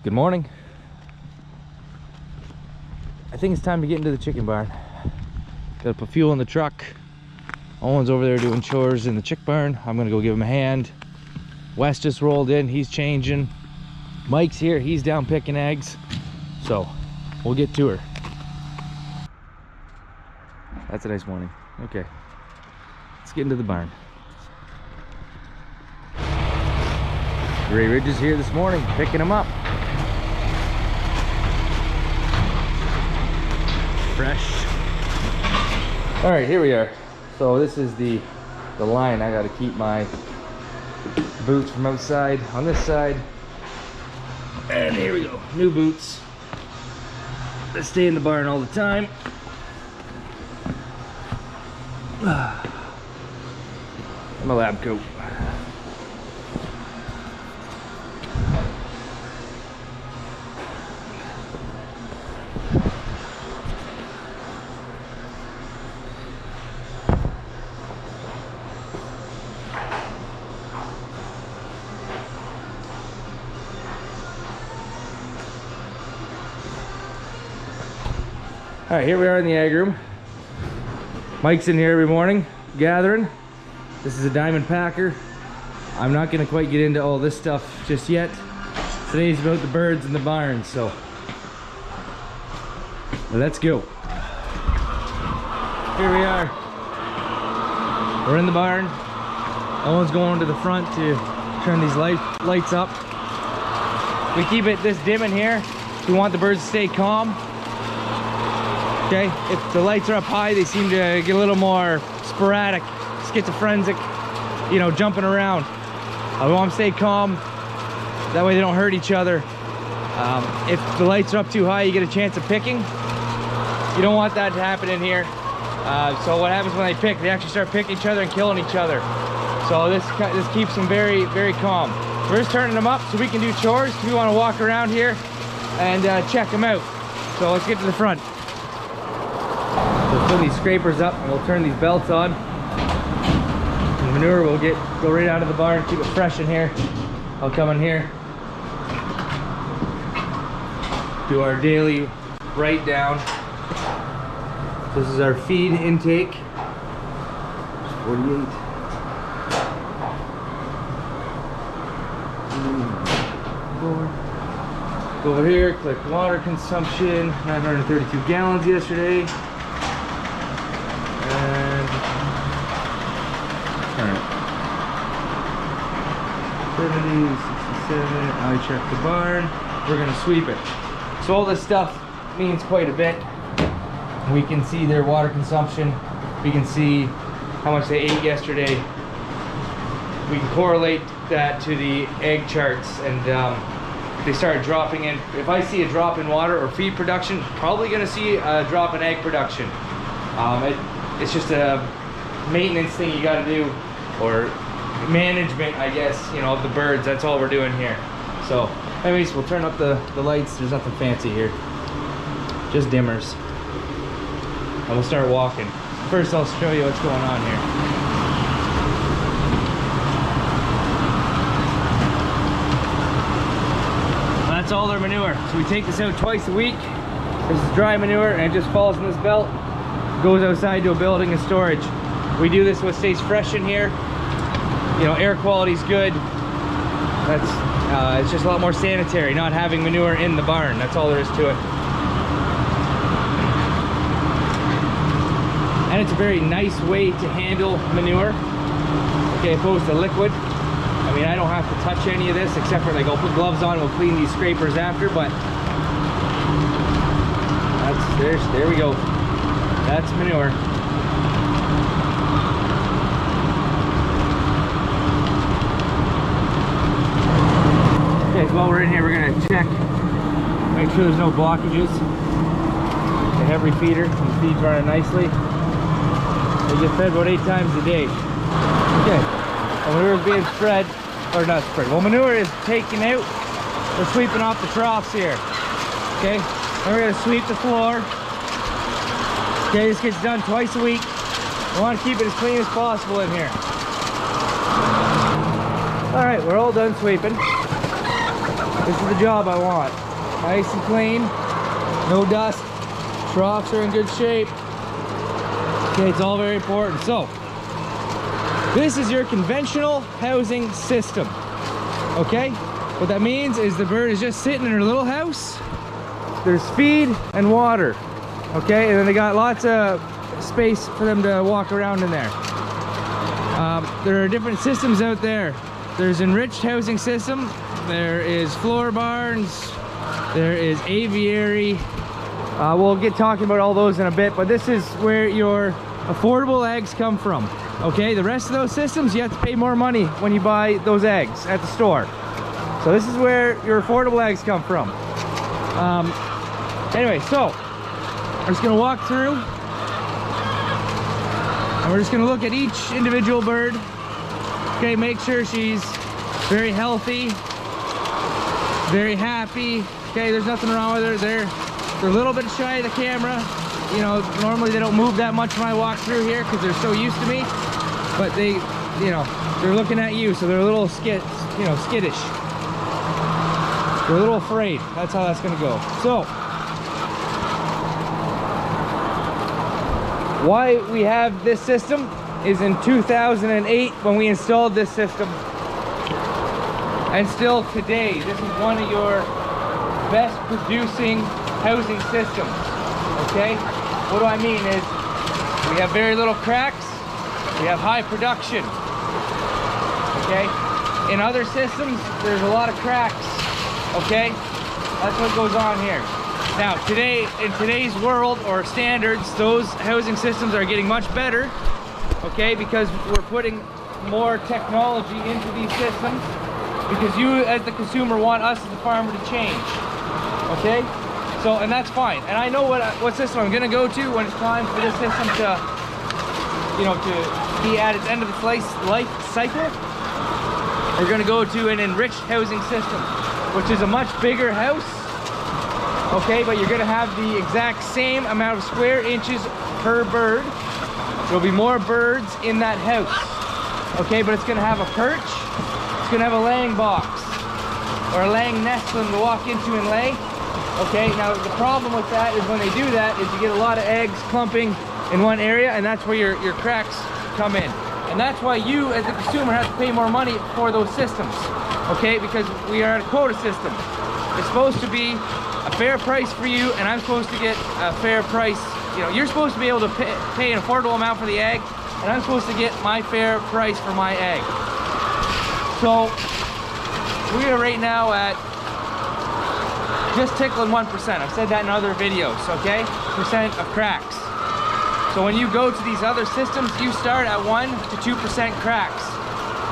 Good morning. I think it's time to get into the chicken barn. Gotta put fuel in the truck. Owen's over there doing chores in the chick barn. I'm gonna go give him a hand. Wes just rolled in, he's changing. Mike's here, he's down picking eggs. So we'll get to her. That's a nice morning. Okay, let's get into the barn. Gray Ridge is here this morning, picking them up. Fresh. All right, here we are. So this is the line. I got to keep my boots from outside on this side. And here we go, new boots. They stay in the barn all the time. My lab coat. All right, here we are in the ag room. Mike's in here every morning gathering. This is a diamond packer. I'm not gonna quite get into all this stuff just yet. Today's about the birds in the barn, so let's go. Here we are. We're in the barn. Owen's going to the front to turn these lights up. We keep it this dim in here. We want the birds to stay calm. Okay, if the lights are up high, they seem to get a little more sporadic, schizophrenic, you know, jumping around. We want them to stay calm. That way they don't hurt each other. If the lights are up too high, you get a chance of picking. You don't want that to happen in here. So what happens when they pick? They actually start picking each other and killing each other. So this keeps them very, very calm. We're just turning them up so we can do chores. We want to walk around here and check them out. So let's get to the front. We'll put these scrapers up and we'll turn these belts on. The manure will go right out of the barn, keep it fresh in here. I'll come in here, do our daily write down. This is our feed intake. 48. Go over here, click water consumption, 932 gallons yesterday. And turn it. 70, 67, I check the barn. We're gonna sweep it. So all this stuff means quite a bit. We can see their water consumption. We can see how much they ate yesterday. We can correlate that to the egg charts, and if they start dropping in, if I see a drop in water or feed production, probably gonna see a drop in egg production. It's just a maintenance thing you gotta do, or management, I guess, you know, of the birds. That's all we're doing here. So anyways, we'll turn up the lights. There's nothing fancy here, just dimmers. And we'll start walking. First, I'll show you what's going on here. That's all their manure. So we take this out twice a week. This is dry manure and it just falls in this belt, goes outside to a building and storage. We do this so it stays fresh in here. You know, air quality's good. It's just a lot more sanitary, not having manure in the barn. That's all there is to it. And it's a very nice way to handle manure, okay, opposed to liquid. I mean, I don't have to touch any of this except for, like, I'll put gloves on, we'll clean these scrapers after, but there we go. That's manure. Okay, so while we're in here, we're gonna check, make sure there's no blockages. The heavy feeder, the feed's running nicely. They get fed about 8 times a day. Okay, well, manure is being spread, or not spread. Well, manure is taken out. We're sweeping off the troughs here. Okay, and we're gonna sweep the floor. Okay, this gets done twice a week. We want to keep it as clean as possible in here. All right, we're all done sweeping. This is the job I want. Nice and clean, no dust, troughs are in good shape. Okay, it's all very important. So, this is your conventional housing system. Okay? What that means is the bird is just sitting in her little house. There's feed and water. Okay, and then they got lots of space for them to walk around in there. There are different systems out there. There's enriched housing system, there is floor barns, there is aviary. We'll get talking about all those in a bit, but this is where your affordable eggs come from. Okay, the rest of those systems, you have to pay more money when you buy those eggs at the store. So this is where your affordable eggs come from. Anyway, so we're just gonna walk through and we're just gonna look at each individual bird. Okay, make sure she's very healthy, very happy. Okay, there's nothing wrong with her. They're a little bit shy of the camera. You know, normally they don't move that much when I walk through here because they're so used to me. But they, you know, they're looking at you, so they're a little skittish. They're a little afraid. That's how that's gonna go. So, why we have this system is in 2008 when we installed this system, and still today, this is one of your best producing housing systems. Okay, what do I mean is we have very little cracks, we have high production. Okay, in other systems there's a lot of cracks. Okay, that's what goes on here. Now today, in today's world or standards, those housing systems are getting much better. Okay, because we're putting more technology into these systems, because you as the consumer want us as the farmer to change. Okay, so, and that's fine, and I know what system I'm gonna go to when it's time for this system to, you know, to be at its end of its life cycle. We're gonna go to an enriched housing system, which is a much bigger house. Okay, but you're gonna have the exact same amount of square inches per bird. There'll be more birds in that house. Okay, but it's gonna have a perch, it's gonna have a laying box, or a laying nest for them to walk into and lay. Okay, now the problem with that is when they do that is you get a lot of eggs clumping in one area, and that's where your cracks come in. And that's why you as the consumer have to pay more money for those systems. Okay, because we are at a quota system. It's supposed to be a fair price for you, and I'm supposed to get a fair price. You know, you're supposed to be able to pay an affordable amount for the egg, and I'm supposed to get my fair price for my egg. So we are right now at just tickling 1%. I've said that in other videos, okay? Percent of cracks. So when you go to these other systems, you start at 1 to 2% cracks.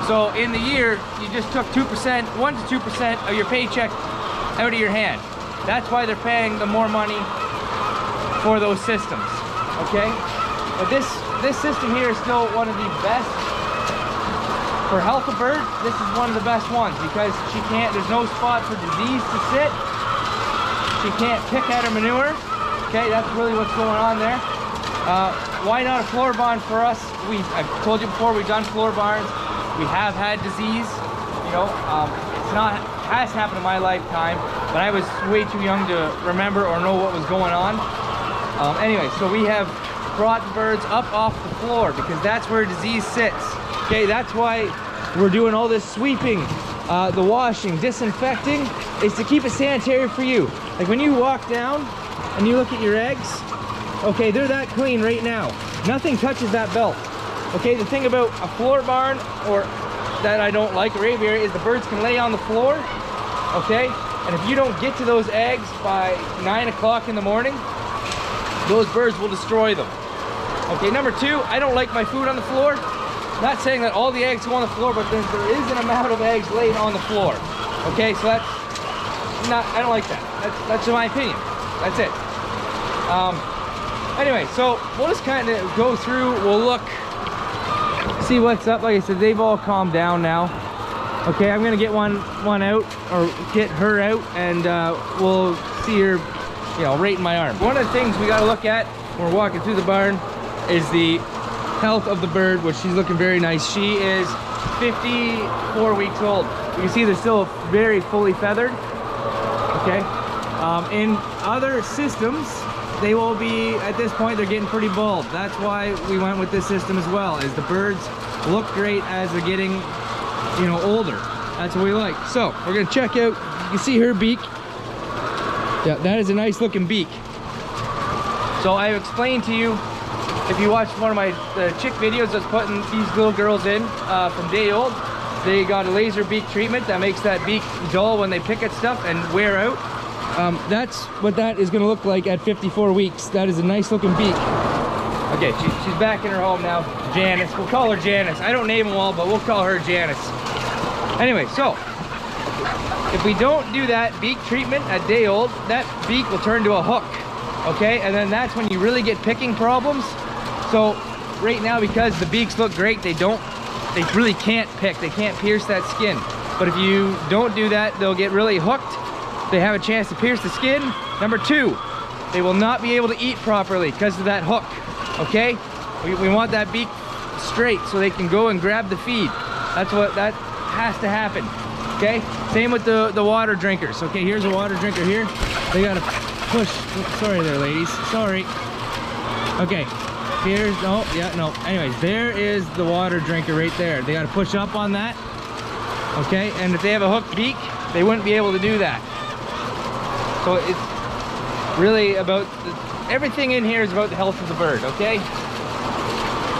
So in the year, you just took 2%, 1 to 2% of your paycheck out of your hand. That's why they're paying the more money for those systems, okay? But this system here is still one of the best. For health of bird, this is one of the best ones because there's no spot for disease to sit. She can't pick at her manure. Okay, that's really what's going on there. Why not a floor barn for us? I've told you before, we've done floor barns. We have had disease. You know, has happened in my lifetime, but I was way too young to remember or know what was going on. Anyway, so we have brought birds up off the floor because that's where disease sits. Okay, that's why we're doing all this sweeping, the washing, disinfecting, is to keep it sanitary for you. Like when you walk down and you look at your eggs, okay, they're that clean right now. Nothing touches that belt. Okay, the thing about a floor barn, or that I don't like, or aviary, is the birds can lay on the floor, okay? And if you don't get to those eggs by 9 o'clock in the morning, those birds will destroy them. Okay, number two, I don't like my food on the floor. Not saying that all the eggs go on the floor, but there is an amount of eggs laid on the floor. Okay, so that's not, I don't like that. That's my opinion. That's it. Anyway, so we'll just kind of go through, we'll look, see what's up. Like I said, they've all calmed down now. Okay, I'm gonna get one out, or get her out, and we'll see her, you know, right in my arm. One of the things we gotta look at when we're walking through the barn is the health of the bird, which she's looking very nice. She is 54 weeks old. You can see they're still very fully feathered. Okay. In other systems, they will be, at this point, they're getting pretty bald. That's why we went with this system as well, is the birds look great as they're getting, you know, older. That's what we like. So we're gonna check out, you can see her beak. Yeah, that is a nice looking beak. So I explained to you, if you watched one of my chick videos that's putting these little girls in from day old, they got a laser beak treatment that makes that beak dull when they pick at stuff and wear out. That's what that is going to look like at 54 weeks. That is a nice looking beak. Okay, she's back in her home now. Janice, we'll call her Janice. I don't name them all, but we'll call her Janice. Anyway, so if we don't do that beak treatment at day old, that beak will turn to a hook. Okay, and then that's when you really get picking problems. So right now, because the beaks look great, they really can't pick. They can't pierce that skin. But if you don't do that, they'll get really hooked. They have a chance to pierce the skin. Number two, they will not be able to eat properly because of that hook. Okay, we want that beak straight so they can go and grab the feed. That has to happen. Okay, same with the water drinkers. Okay, here's a water drinker here. They gotta push. Sorry there, ladies. Sorry. Okay, here's, no. Anyways, there is the water drinker right there. They gotta push up on that. Okay, and if they have a hooked beak, they wouldn't be able to do that. So it's really about, everything in here is about the health of the bird, okay?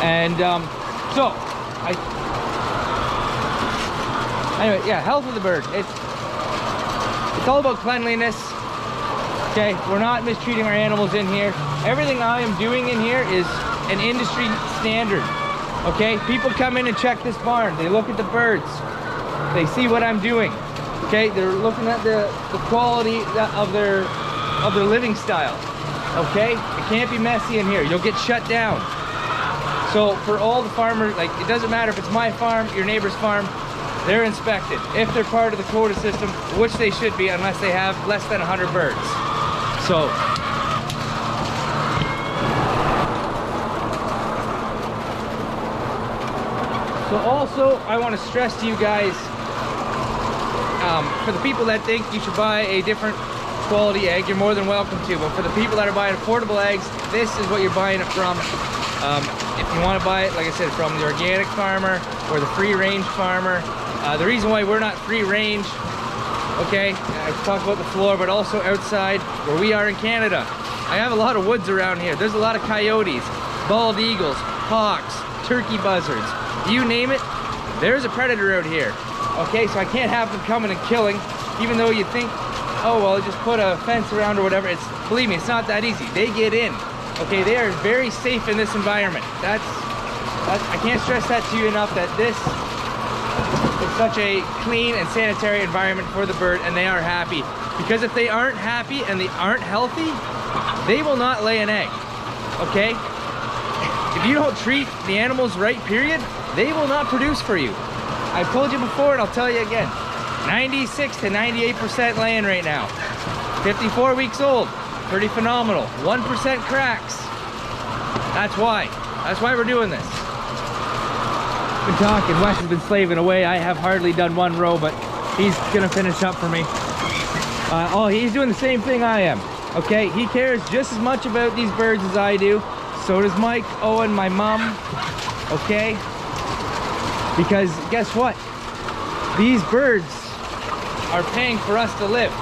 And anyway, yeah, health of the bird. It's all about cleanliness. Okay, we're not mistreating our animals in here. Everything I am doing in here is an industry standard. Okay, people come in and check this barn. They look at the birds. They see what I'm doing. Okay, they're looking at the quality of their living style. Okay, it can't be messy in here. You'll get shut down. So for all the farmers, like, it doesn't matter if it's my farm, your neighbor's farm, they're inspected if they're part of the quota system, which they should be unless they have less than 100 birds. So also I want to stress to you guys, for the people that think you should buy a different quality egg, you're more than welcome to. But for the people that are buying affordable eggs, this is what you're buying it from. If you want to buy it, like I said, from the organic farmer or the free range farmer. The reason why we're not free range, okay, I talked about the floor, but also outside where we are in Canada. I have a lot of woods around here. There's a lot of coyotes, bald eagles, hawks, turkey buzzards, you name it, there's a predator out here. Okay, so I can't have them coming and killing, even though you think, oh, well, just put a fence around or whatever. Believe me, it's not that easy. They get in. Okay, they are very safe in this environment. I can't stress that to you enough, that this is such a clean and sanitary environment for the bird, and they are happy. Because if they aren't happy and they aren't healthy, they will not lay an egg. Okay? If you don't treat the animals right, period, they will not produce for you. I've told you before and I'll tell you again. 96 to 98% laying right now. 54 weeks old. Pretty phenomenal. 1% cracks. That's why we're doing this. Been talking. Wes has been slaving away. I have hardly done one row, but he's gonna finish up for me. He's doing the same thing I am. Okay, he cares just as much about these birds as I do. So does Mike, Owen, my mom. Okay, because guess what? These birds are paying for us to live.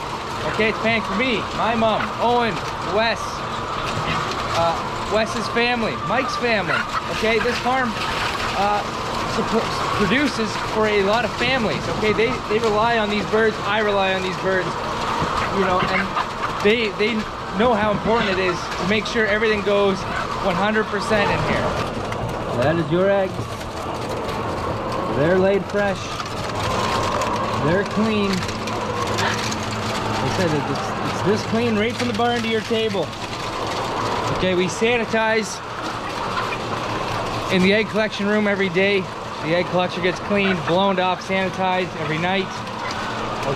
Okay, it's paying for me, my mom, Owen, Wes, Wes's family, Mike's family. Okay, this farm produces for a lot of families. Okay, they rely on these birds. I rely on these birds. You know, and they know how important it is to make sure everything goes 100% in here. That is your eggs. They're laid fresh. They're clean. Like I said, it's this clean right from the barn to your table. Okay, we sanitize in the egg collection room every day. The egg collector gets cleaned, blown off, sanitized every night.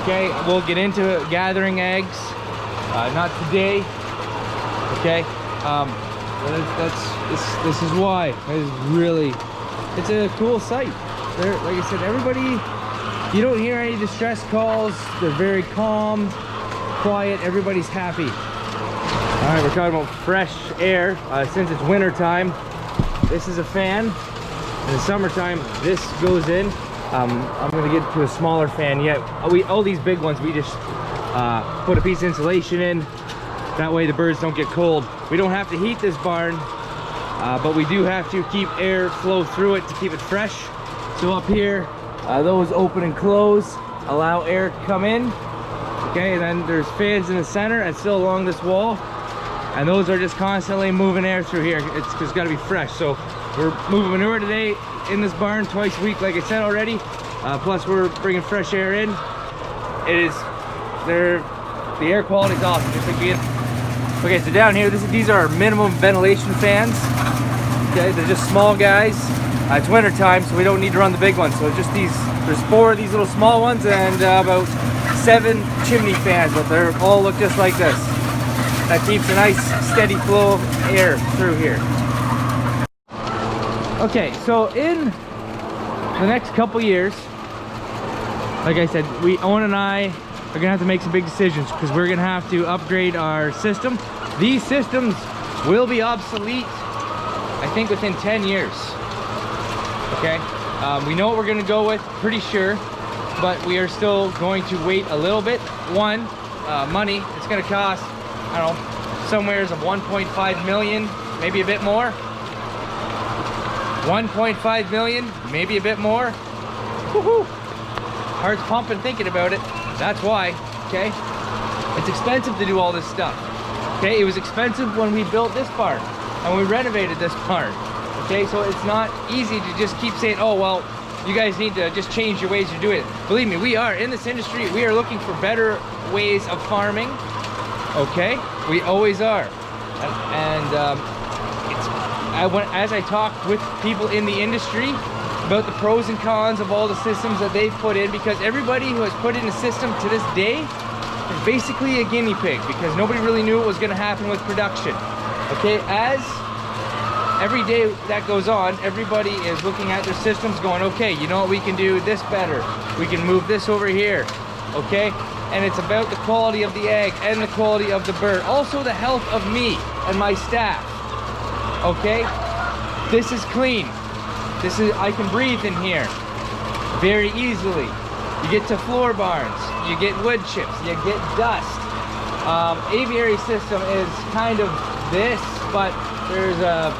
Okay, we'll get into gathering eggs. Not today. Okay, this is why. It's a cool sight. Like I said, everybody, you don't hear any distress calls. They're very calm. quiet, everybody's happy. All right, we're talking about fresh air. Since it's winter time, this is a fan. In the summertime, this goes in. I'm gonna get to a smaller fan yet. All these big ones, we just put a piece of insulation in. That way the birds don't get cold. We don't have to heat this barn, but we do have to keep air flow through it to keep it fresh. So up here, those open and close, allow air to come in. Okay, and then there's fans in the center and still along this wall. And those are just constantly moving air through here. It's gotta be fresh. So we're moving manure today in this barn twice a week, like I said already. Plus we're bringing fresh air in. The air quality is awesome, just like being. Okay, so down here, these are our minimum ventilation fans. Okay, they're just small guys. It's winter time, so we don't need to run the big ones. So just there's 4 of these little small ones and about 7 chimney fans, but they all look just like this. That keeps a nice steady flow of air through here. Okay, so in the next couple years, like I said, Owen and I are gonna have to make some big decisions because we're gonna have to upgrade our system. These systems will be obsolete, I think, within 10 years. Okay, we know what we're gonna go with, pretty sure, but we are still going to wait a little bit. One, money. It's gonna cost, I don't know, somewheres of 1.5 million, maybe a bit more. 1.5 million, maybe a bit more. Woohoo! Heart's pumping thinking about it. That's why, okay? It's expensive to do all this stuff. Okay, it was expensive when we built this barn and we renovated this barn. Okay, so it's not easy to just keep saying, oh, well, you guys need to just change your ways to do it. Believe me, we are in this industry. We are looking for better ways of farming. Okay, we always are. As I talked with people in the industry about the pros and cons of all the systems that they've put in, because everybody who has put in a system to this day is basically a guinea pig, because nobody really knew what was going to happen with production. Okay, as every day that goes on, everybody is looking at their systems going, okay, you know what, we can do this better. We can move this over here. Okay, and it's about the quality of the egg and the quality of the bird. Also the health of me and my staff. Okay, this is clean. I can breathe in here very easily. You get to floor barns, you get wood chips, you get dust. Aviary system is kind of this, but there's a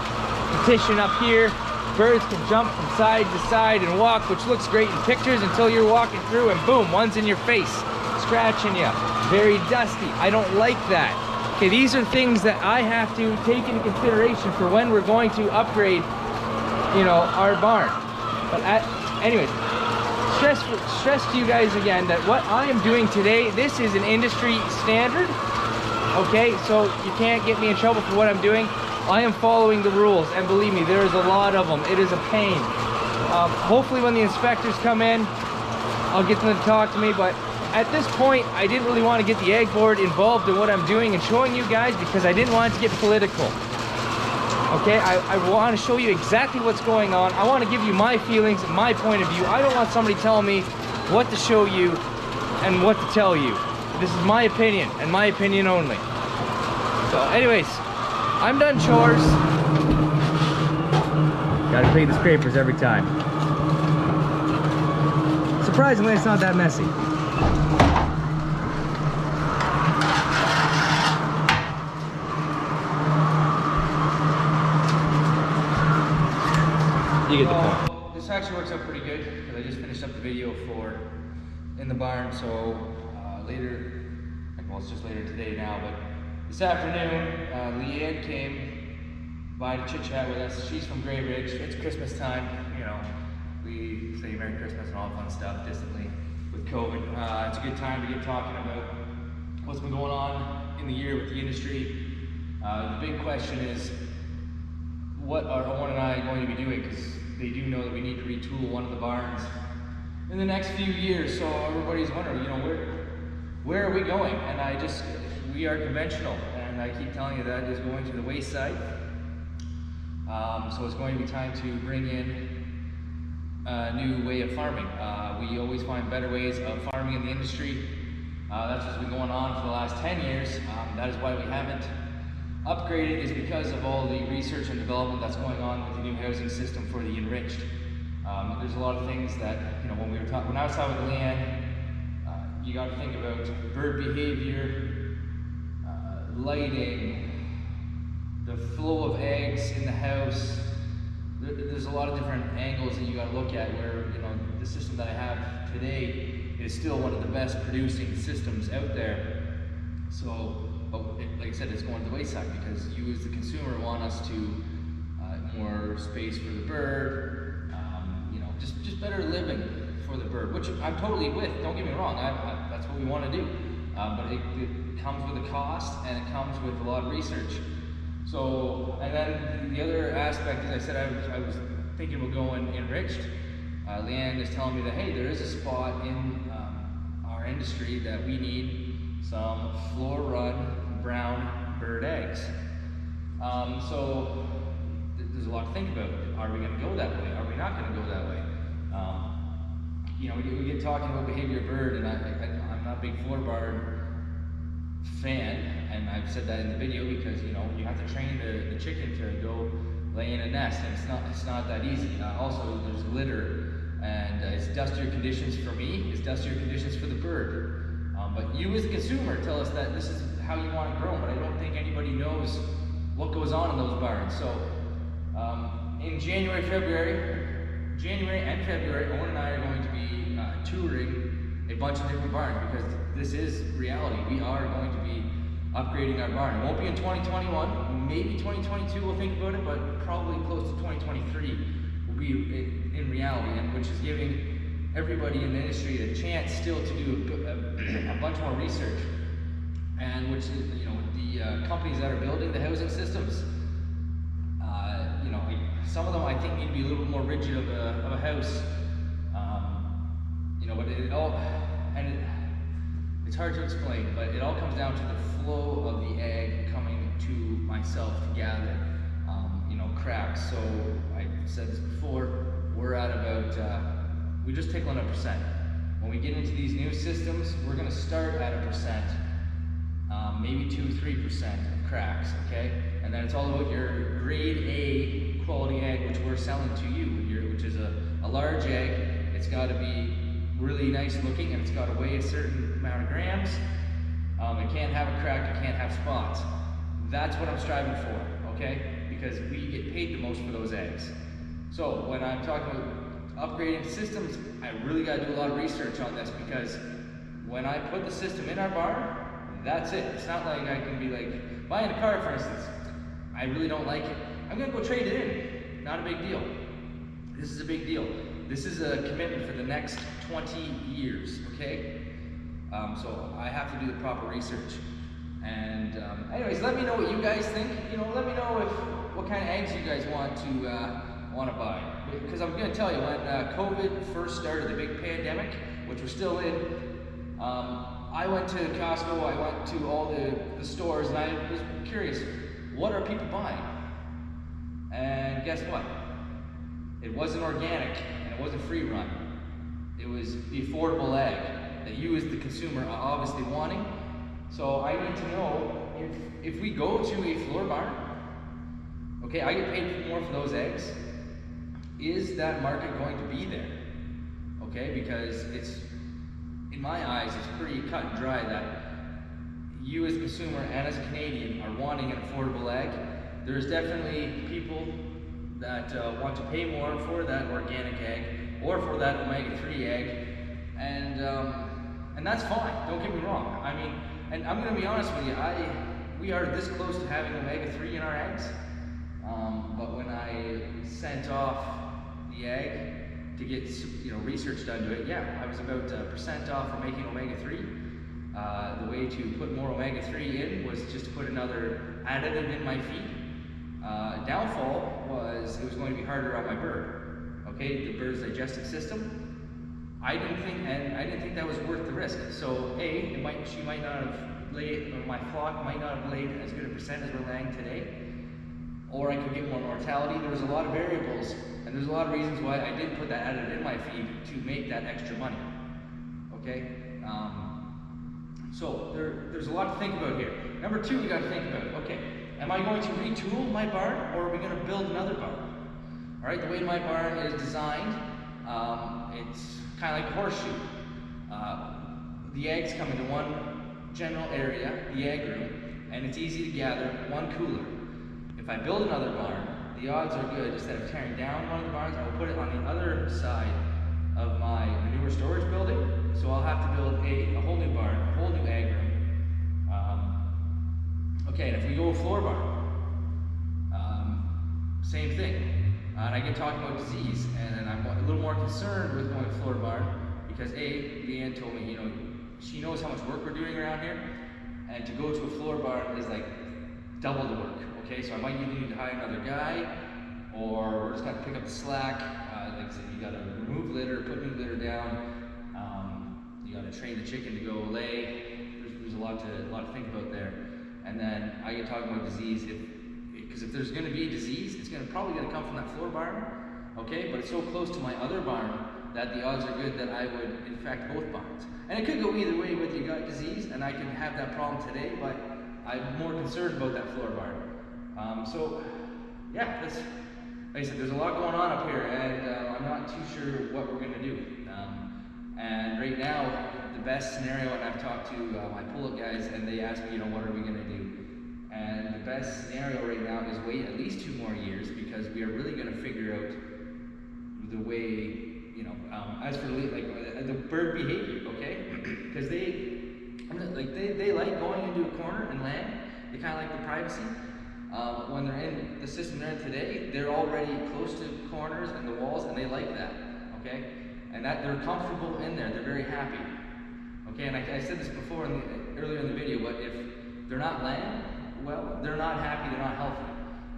partition up here. Birds can jump from side to side and walk, which looks great in pictures until you're walking through and boom, one's in your face, scratching you. Very dusty. I don't like that. Okay, these are things that I have to take into consideration for when we're going to upgrade, you know, our barn. But anyways, stress to you guys again that what I am doing today, this is an industry standard. Okay, so you can't get me in trouble for what I'm doing. I am following the rules, and believe me, there is a lot of them. It is a pain. Hopefully when the inspectors come in, I'll get them to talk to me, but at this point, I didn't really want to get the Egg Board involved in what I'm doing and showing you guys because I didn't want it to get political. Okay, I want to show you exactly what's going on. I want to give you my feelings, my point of view. I don't want somebody telling me what to show you and what to tell you. This is my opinion and my opinion only. So anyways, I'm done chores. Gotta pay the scrapers every time. Surprisingly, it's not that messy. You get the point. This actually works out pretty good because I just finished up the video for in the barn. So later, well, it's just later today now, but this afternoon, Leanne came by to chit chat with us. She's from Grey Ridge. It's Christmas time, you know. We say Merry Christmas and all fun stuff distantly with COVID. It's a good time to get talking about what's been going on in the year with the industry. The big question is, what are Owen and I going to be doing? Because they do know that we need to retool one of the barns in the next few years. So everybody's wondering, you know, where are we going? And we are conventional, and I keep telling you that is going to the wayside. So it's going to be time to bring in a new way of farming. We always find better ways of farming in the industry. That's what's been going on for the last 10 years. That is why we haven't upgraded, is because of all the research and development that's going on with the new housing system for the enriched. There's a lot of things that, when I was talking with Leanne, you got to think about bird behavior, lighting, the flow of eggs in the house. There's a lot of different angles that you got to look at, where the system that I have today is still one of the best producing systems out there. So, like I said, it's going to the wayside because you as the consumer want us to more space for the bird, just better living for the bird, which I'm totally with. Don't get me wrong, that's what we want to do. But it comes with a cost, and it comes with a lot of research. So, and then the other aspect, as I said, I was thinking about going enriched. Leanne is telling me that, hey, there is a spot in our industry that we need some floor run brown bird eggs. So there's a lot to think about. Are we going to go that way? Are we not going to go that way? We get talking about behavior of bird, and I'm not a big floor barn fan, and I've said that in the video because you have to train the chicken to go lay in a nest, and it's not that easy. Also, there's litter, and it's dustier conditions for me, it's dustier conditions for the bird. But you as a consumer tell us that this is how you want it grown, but I don't think anybody knows what goes on in those barns. So in January and February, Owen and I are going to be touring a bunch of different barns, because this is reality. We are going to be upgrading our barn. It won't be in 2021, maybe 2022 we'll think about it, but probably close to 2023 will be in reality, and which is giving everybody in the industry a chance still to do a bunch more research, and which is, the companies that are building the housing systems, some of them I think need to be a little bit more rigid of a house, but it's hard to explain, but it all comes down to the flow of the egg coming to myself to gather, cracks. So I said this before, we're at about, we just tickle on 1%. When we get into these new systems, we're going to start at 1%, maybe 2-3% of cracks, okay? And then it's all about your grade A quality egg, which we're selling to you, which is a large egg. It's got to be really nice looking, and it's got to weigh a certain amount of grams. It can't have a crack, it can't have spots. That's what I'm striving for, okay? Because we get paid the most for those eggs. So when I'm talking about upgrading systems, I really got to do a lot of research on this, because when I put the system in our barn, that's it. It's not like I can be like, buying a car for instance, I really don't like it, I'm gonna go trade it in. Not a big deal. This is a big deal. This is a commitment for the next 20 years, okay? So I have to do the proper research. And anyways, let me know what you guys think. Let me know what kind of eggs you guys want to buy. Because I'm gonna tell you, when COVID first started, the big pandemic, which we're still in, I went to Costco, I went to all the stores, and I was curious, what are people buying? And guess what? It wasn't organic, and it wasn't free run. It was the affordable egg that you as the consumer are obviously wanting. So I need to know, if we go to a floor barn, okay, I get paid more for those eggs, is that market going to be there? Okay, because in my eyes, it's pretty cut and dry that you as a consumer and as a Canadian are wanting an affordable egg. There's definitely people that want to pay more for that organic egg or for that omega-3 egg, and that's fine. Don't get me wrong. I mean, and I'm going to be honest with you, we are this close to having omega-3 in our eggs, but when I sent off the egg to get research done to it, yeah, I was about 1% off for making omega-3. The way to put more omega-3 in was just to put another additive in my feed. Downfall was it was going to be harder on my bird. Okay, the bird's digestive system. I didn't think that was worth the risk. So she might not have laid, or my flock might not have laid as good a percent as we're laying today, or I could get more mortality. There was a lot of variables, and there's a lot of reasons why I didn't put that additive in my feed to make that extra money. Okay. So there's a lot to think about here. Number two, we got to think about, okay, am I going to retool my barn, or are we going to build another barn? All right, the way my barn is designed, it's kind of like a horseshoe. The eggs come into one general area, the egg room, and it's easy to gather one cooler. If I build another barn, the odds are good, instead of tearing down one of the barns, I'll put it on the other side of my manure storage building. So I'll have to build a whole new barn, a whole new egg room. Okay, and if we go a floor barn, same thing. And I get talking about disease, and I'm a little more concerned with going floor barn because Leanne told me, she knows how much work we're doing around here, and to go to a floor barn is like double the work. Okay, so I might either need to hire another guy, or we're just gonna pick up the slack. Like I said, you gotta remove litter, put new litter down. You gotta train the chicken to go lay. There's a lot to think about there. And then I get talking about disease, because if there's gonna be a disease, it's probably gonna come from that floor barn. Okay, but it's so close to my other barn that the odds are good that I would infect both barns. And it could go either way with your gut disease, and I can have that problem today, but I'm more concerned about that floor barn. So, yeah, like I said, there's a lot going on up here, and I'm not too sure what we're gonna do. And right now, the best scenario, and I've talked to my pull-up guys, and they ask me, what are we gonna do? And the best scenario right now is wait at least 2 more years, because we are really gonna figure out the way, as for the bird behavior, okay? Because they like going into a corner and land. They kind of like the privacy. When they're in the system they're in today, they're already close to corners and the walls, and they like that, okay? And that they're comfortable in there. They're very happy, okay? And I said this before earlier in the video, but if they're not land, well, they're not happy. They're not healthy.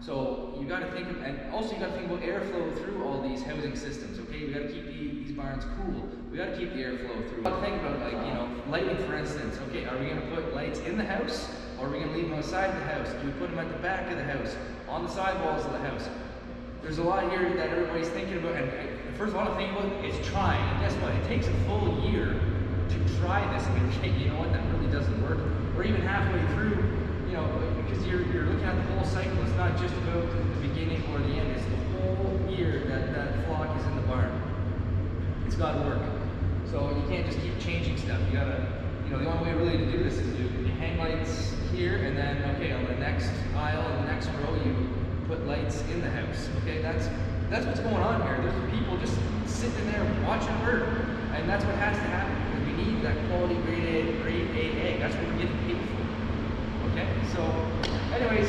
So you got to think of, and also you got to think about airflow through all these housing systems. Okay, we got to keep these barns cool. We got to keep the airflow through. Got to think about lighting, for instance. Okay, are we going to put lights in the house, or are we going to leave them outside the house? Do we put them at the back of the house, on the sidewalls of the house? There's a lot here that everybody's thinking about, and first of all, to think about is trying. And guess what? It takes a full year to try this. I mean, you know what? That really doesn't work. Or even halfway through, because you're looking at the whole cycle. It's not just about the beginning or the end. It's the whole year that flock is in the barn. It's got to work. So you can't just keep changing stuff. You gotta, the only way really to do this is you hang lights here, and then on the next aisle, the next row, you put lights in the house. Okay, that's what's going on here. There's people just sitting there watching a bird, and that's what has to happen, because we need that quality grade A egg. That's what we're getting paid for. Okay, so anyways,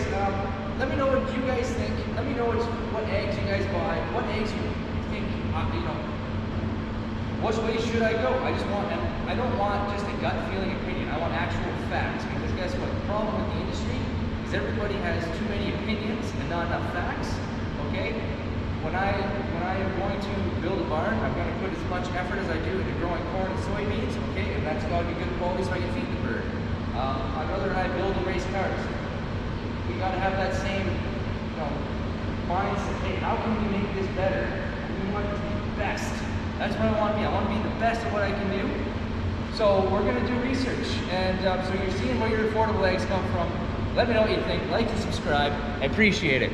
let me know what you guys think. Let me know what eggs you guys buy, what eggs you think, which way should I go? I don't want just a gut feeling opinion. I want actual facts, because guess what? The problem with the industry is everybody has too many opinions and not enough facts. Okay? When I am going to build a barn, I'm going to put as much effort as I do into growing corn and soybeans. Okay, and that's got to be good quality so I can feed the bird. My brother and I build and race cars. We got to have that same, mindset. Hey, how can we make this better? We want it to be the best. That's what I want to be. I want to be the best at what I can do. So we're going to do research, and so you're seeing where your affordable eggs come from. Let me know what you think. Like and subscribe. I appreciate it.